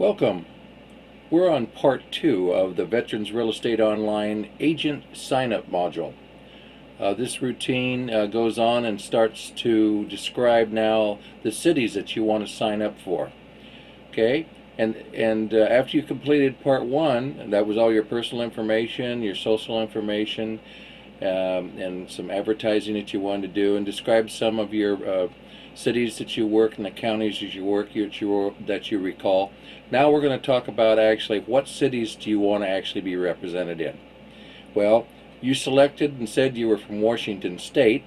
Welcome. We're on part 2 of the Veterans Real Estate Online Agent Sign-Up module. This routine goes on and starts to describe now the cities that you want to sign up for. Okay, and after you completed part 1, that was all your personal information, your social information, and some advertising that you wanted to do, and describe some of your cities that you work and the counties that you work that you recall. Now we're going to talk about actually what cities do you want to actually be represented in. Well, you selected and said you were from Washington State,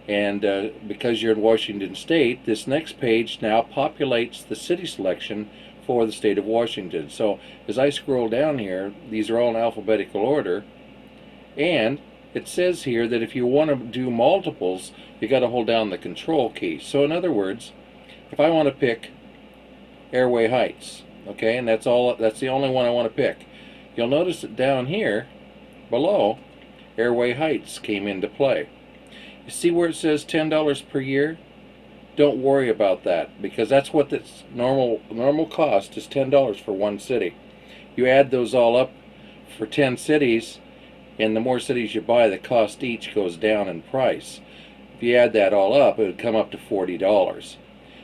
and because you're in Washington State, this next page now populates the city selection for the state of Washington. So as I scroll down here, these are all in alphabetical order, and it says here that if you want to do multiples, you got to hold down the control key. So in other words, if I want to pick Airway Heights, okay, and that's the only one I want to pick, you'll notice that down here below, Airway Heights came into play. You see where it says $10 per year? Don't worry about that, because that's what this normal cost is, $10 for one city. You add those all up for 10 cities, and the more cities you buy, the cost each goes down in price. If you add that all up, it would come up to $40.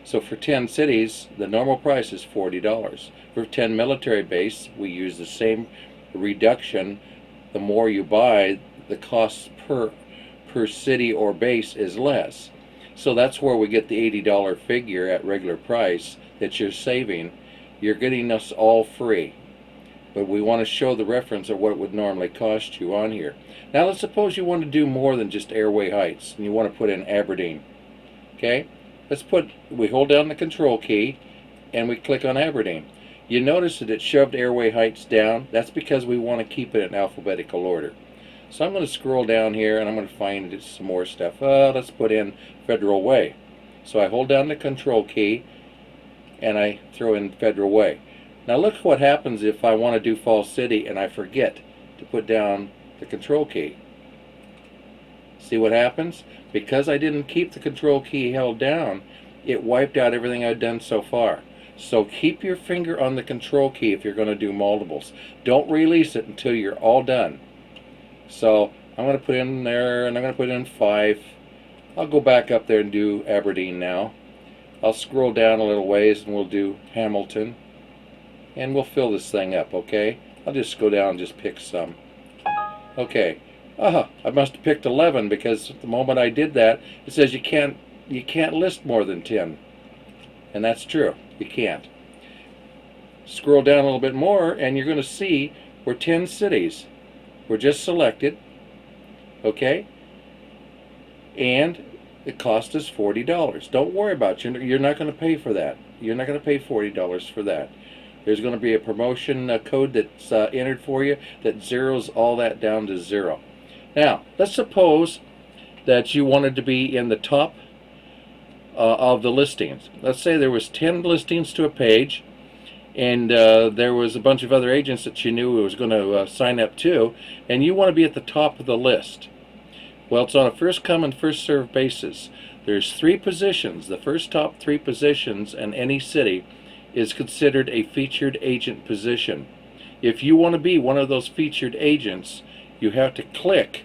So for 10 cities, the normal price is $40. For 10 military base, we use the same reduction. The more you buy, the cost per city or base is less. So that's where we get the $80 figure at regular price that you're saving. You're getting us all free. But we want to show the reference of what it would normally cost you on here. Now let's suppose you want to do more than just Airway Heights, and you want to put in Aberdeen. Okay? We hold down the control key, and we click on Aberdeen. You notice that it shoved Airway Heights down. That's because we want to keep it in alphabetical order. So I'm going to scroll down here, and I'm going to find some more stuff. Let's put in Federal Way. So I hold down the control key, and I throw in Federal Way. Now look what happens if I want to do Falls City and I forget to put down the control key. See what happens? Because I didn't keep the control key held down, it wiped out everything I've done so far. So keep your finger on the control key if you're going to do multiples. Don't release it until you're all done. So I'm going to put in there, and I'm going to put in 5. I'll go back up there and do Aberdeen now. I'll scroll down a little ways and we'll do Hamilton. And we'll fill this thing up, okay? I'll just go down and just pick some. Okay. I must have picked 11, because the moment I did that, it says you can't list more than 10. And that's true. You can't. Scroll down a little bit more, and you're going to see we're 10 cities. We're just selected, okay? And it cost us $40. Don't worry about it. You're not going to pay for that. You're not going to pay $40 for that. There's going to be a promotion code that's entered for you that zeroes all that down to 0. Now, let's suppose that you wanted to be in the top of the listings. Let's say there was 10 listings to a page, and there was a bunch of other agents that you knew was going to sign up to, and you want to be at the top of the list. Well, it's on a first-come and first-served basis. There's 3 positions. The first top 3 positions in any city is considered a featured agent position. If you want to be one of those featured agents, you have to click,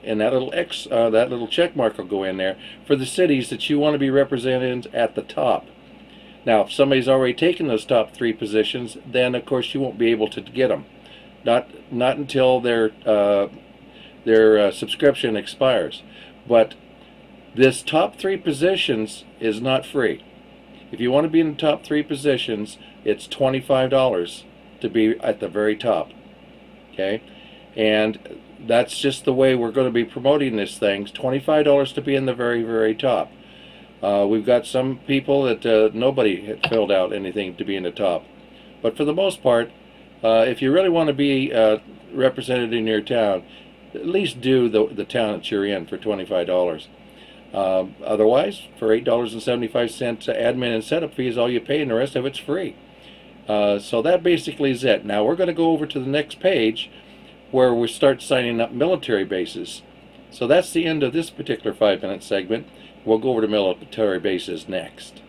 and that little check mark will go in there for the cities that you want to be represented at the top. Now, if somebody's already taken those top 3 positions, then of course you won't be able to get them. Not until their subscription expires. But this top 3 positions is not free. If you want to be in the top 3 positions, it's $25 to be at the very top. Okay? And that's just the way we're going to be promoting this thing. It's $25 to be in the very, very top. We've got some people that nobody had filled out anything to be in the top. But for the most part, if you really want to be represented in your town, at least do the town that you're in for $25. Otherwise, for $8.75 admin and setup fee is all you pay, and the rest of it's free. So that basically is it. Now we're going to go over to the next page where we start signing up military bases. So that's the end of this particular 5-minute segment. We'll go over to military bases next.